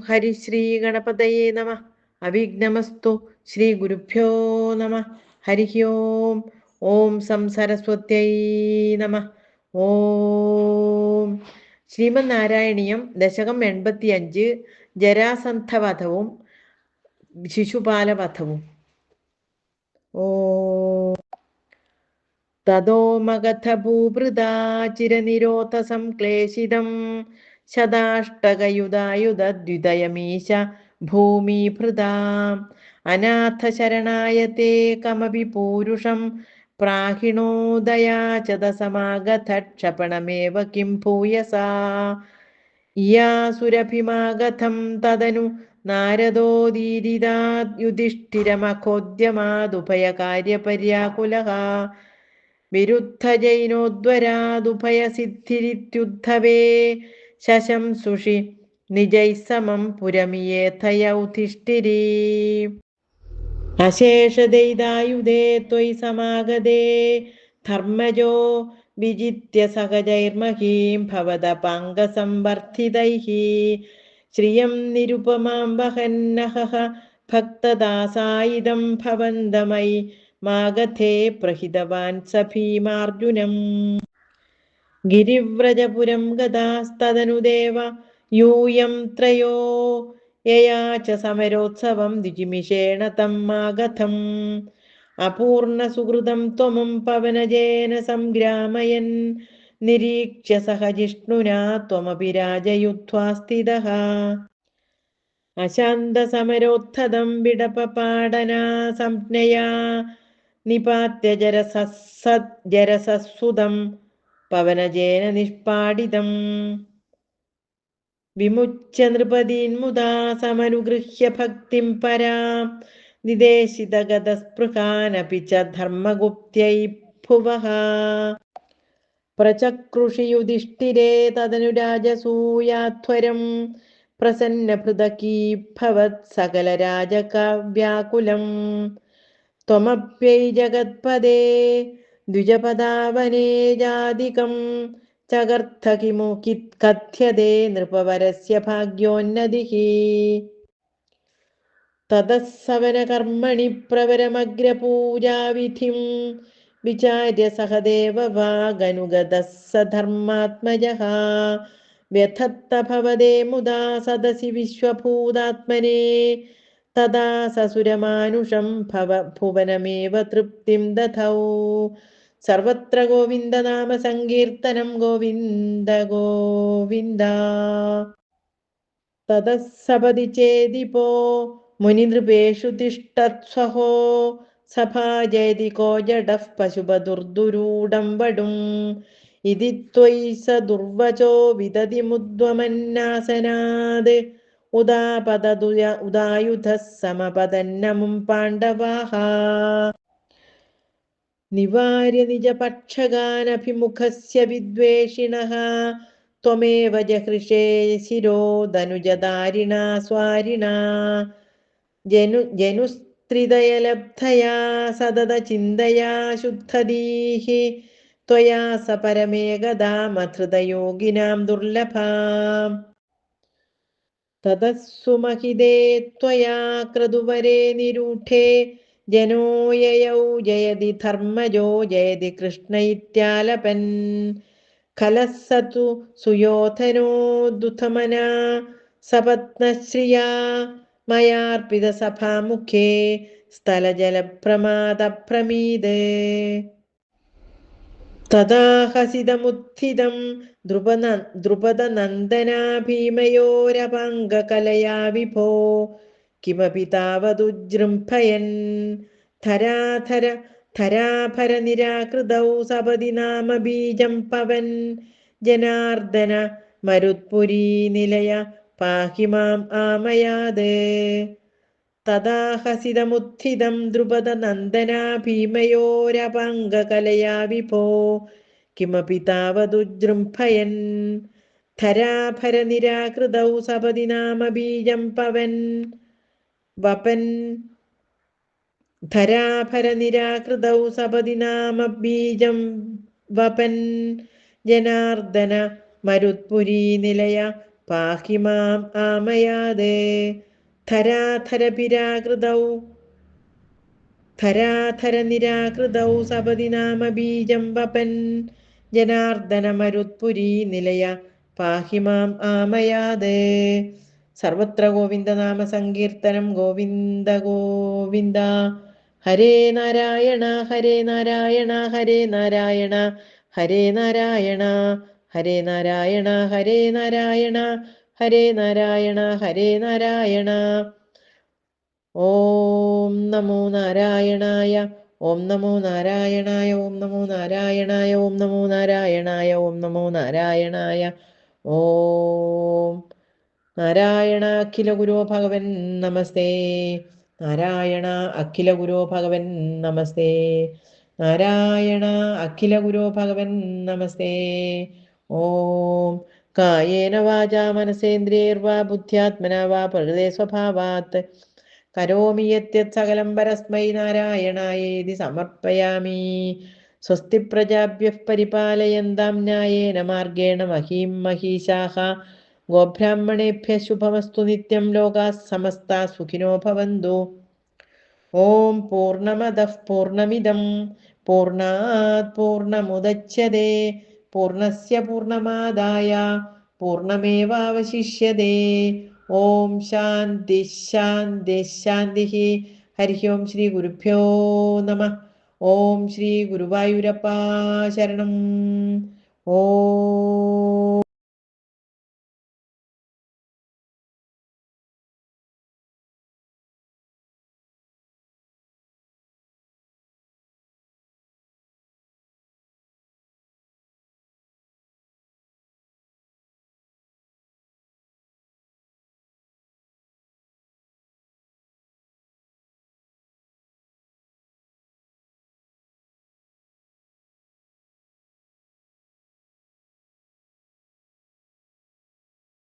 ഹരിശ്രീ ഗണപതയേ നമ. അവിഘ്നമസ്തു. ശ്രീ ഗുരുഭ്യോ നമ. ഹരി ഓം. ഓം സം സരസ്വത്യൈ നമ. ഓം. ശ്രീമന്നാരായണീയം ദശകം 85. ജരാസന്ധവധവും ശിശുപാലവധവും. ഓം. തതോ മഗധ ഭൂഭൃതാ ചിരനിരോധ സംക്ലേശിതം ശതാഷ്ടകയുധായുധദ്വിതയമീശ ഭൂമിഭൃതാം അനാഥ ശരണായത്തെ കമപി പൂരുഷം പ്രാഹിണോദയാചതസമാഗത ക്ഷപണമേവ കിം ഭൂയസാ യാസുരഭിമാഗതം തദനു നാരദോദീരിതാത് യുധിഷ്ഠിരമഖോദ്യമാദുഭയകാര്യപര്യാകുലഃ വിരുദ്ധജൈനോദ്വരാദുഭയസിദ്ധിരിത്യുദ്ധവേ ശശംസുഷി നിജൈ സമം പുരമിയേഥയൗധിഷ്ഠിരീ അശേഷദൈതായുധേ ത്വയി സമാഗതേ ധർമ്മജോ വിജിത്യ സഹജൈർമഹീം ഭവതപാംഗസംവർദ്ധിതൈഃ ശ്രിയം നിരുപമാം വഹന്നഹഃ ഭക്തദാസായിദം ഭവന്തമയി മാഗധേ പ്രഹിതവാൻ സ ഭീമാർജുനം ഗിരിവ്രജപുരം ഗതാസ്തദനുദേവ യൂയം ത്രയോ യയാച സമരോത്സവം ദ്വിജിമിഷേണ തം മാഗധം അപൂർണസുഹൃദം ത്വമം പവനജേന സംഗ്രാമയൻ നിരീക്ഷ്യ സഹ ജിഷ്ണുനാ ത്വമപി രാജയുധ്വാ സ്ഥിതഃ അശാന്തസമരോത്ഥതം വിടപപാടനാ സംജ്ഞയാ നിപാത്യ ജരസസുതം പവനജേന നിഷ്പാടിതം വിമുച്യ നൃപതീൻ മുദാ സമനുഗൃഹ്യ ഭക്തിം പരാം നിദേശിതഗതസ്പൃഹാനപി ച ധർമ്മഗുപ്ത്യൈ ഭുവഃ പ്രചക്രുഷി യുധിഷ്ഠിരേ തദനു രാജസൂയാധ്വരം പ്രസന്നഭൃതകീഭവത് സകലരാജകവ്യാകുലം ത്വമപ്യൈ ജഗത്പദേ ദ്വിജപദാവനേ ജാതികം ചകർത്ഥ കിമു കഥ്യതേ നൃപവരസ്യ ഭാഗ്യോന്നതിഃ തതഃ സവനകർമ്മണി പ്രവരമഗ്രപൂജാവിധിം വിചാര്യ സഹദേവവാഗനുഗതഃ സ ധർമാത്മജഃ വ്യഥത്ത ഭവതേ മുദാ സദസി വിശ്വഭൂതാത്മനേ തദാ സസുരമാനുഷം ഭുവനമേവ തൃപ്തിം ദധൗ സർവത്ര ഗോവിന്ദനാമ സങ്കീർത്തനം ഗോവിന്ദ ഗോവിന്ദ. തതഃ സപദി ചേദിപോ മുനിനൃപേഷു തിഷ്ഠത്സ്വഹോ സഭാജയതി കോ ജഡഃ പശുപതുർദുരൂഢം വടും ഇതി ത്വയി സ ദുർവചോ വിദതി മുദ്വമന്നാസനാത് ഉദായുധഃ സമപതന്നമും പാണ്ഡവാഃ നിവാര്യ നിജപക്ഷഗാനഭിമുഖസ്യ വിദ്വേഷിണഃ ത്വമേവ ജഹൃഷേ ശിരോ ധനുജധാരിണാ സ്വാരിണാ ജനുസ്ത്രിദയലബ്ധയാ സതത ചിന്തയാ ശുദ്ധധീഃ ത്വയാ സ പരമേകദാമധൃതയോഗിനാം ദുർലഭാം തതഃ സുമഹിതേ ത്വയാ ക്രതുവരേ നിരൂഢേ ജനോ യയൗ ജയതി ധർമ്മജോ ജയതി കൃഷ്ണ ഇത്യാലപൻ ഖലഃ സതു സുയോധനോ ദുഃഖമനാ സപത്നശ്രിയാ മയാർപ്പിത സഭാമുഖേ സ്ഥലജലപ്രമാദപ്രമീദേ തഥാ ഹസിതമുത്ഥിതം ദ്രുപദനന്ദനാ ഭീമയോരപാംഗകലയാ വിഭോ കിമപി താവതുജൃംഭയൻ ധരാഭര നിരാകൃതൗ സപദി നാമ ബീജം പവൻ ജനാർദ്ദന മരുത്പുരീ നിലയ പാഹി മാം ആമയാത് തഥാ ഹസിതമുത്ഥിതം ദ്രുപദനന്ദനാ ഭീമയോരപാംഗകലയാ വിഭോ കിമപി താവതുജൃംഭയൻ ധരാഭര നിരാകൃതൗ സപദി നാമ ബീജം പവൻ വപൻ ധരാഭര നിരാകൃതൗ സപദി നാമ ബീജം വപൻ ജനാർദ്ദന മരുത്പുരീ നിലയ പാഹി മാം ആമയാത് ധരാധരപിരാകൃതൗ ധരാധരനിരാകൃതൗ സപദി നാമ ബീജം വപൻ ജനാർദ്ദനമരുത്പുരീ നിലയ പാഹി മാം ആമയാത്. സർവത്ര ഗോവിന്ദനാമ സങ്കീർത്തനം. ഗോവിന്ദ ഗോവിന്ദ. ഹരേ നാരായണ ഹരേ നാരായണ ഹരേ നാരായണ ഹരേ നാരായണ ഹരേ നാരായണ ഹരേ നാരായണ ഹരേ നാരായണ ഹരേ നാരായണ. ഓം നമോ നാരായണായ. ഓം നമോ നാരായണായ. ഓം നമോ നാരായണായ. ഓം നമോ നാരായണായ. ഓം നമോ നാരായണായ. ഓം നാരായണ അഖില ഗുരോ ഭഗവൻ നമസ്തേ. നാരായണ അഖില ഗുരോ ഭഗവൻ നമസ്തേ. നാരായണ അഖില ഗുരോ ഭഗവൻ നമസ്തേ. ഓം കായേന വാചാ മനസേന്ദ്രിയൈർവാ ബുദ്ധ്യാത്മനാ വാ പ്രകൃതേ സ്വഭാവാത് കരോമി യദ്യത് സകലം പരസ്മൈ നാരായണായേതി സമർപ്പയാമി. സ്വസ്തി പ്രജാഭ്യഃ പരിപാലയന്താം ന്യായേന മാർഗേണ മഹീം മഹീശാഃ. ഗോബ്രാഹ്മണേഭ്യഃ ശുഭമസ്തു നിത്യം. ലോകാഃ സമസ്താഃ സുഖിനോ ഭവന്തു. ഓം പൂർണ്ണമദഃ പൂർണ്ണമിദം പൂർണ്ണാത് പൂർണ്ണമുദച്യതേ പൂർണ്ണസ്യ പൂർണ്ണമാദായ പൂർണ്ണമേവാവശിഷ്യതേ. ഓം ശാന്തി ശാന്തി ശാന്തി. ഹരി ഓം. ശ്രീ ഗുരുഭ്യോ നമഃ. ഓം ശ്രീ ഗുരുവായൂരപ്പാ ശരണം. ഓം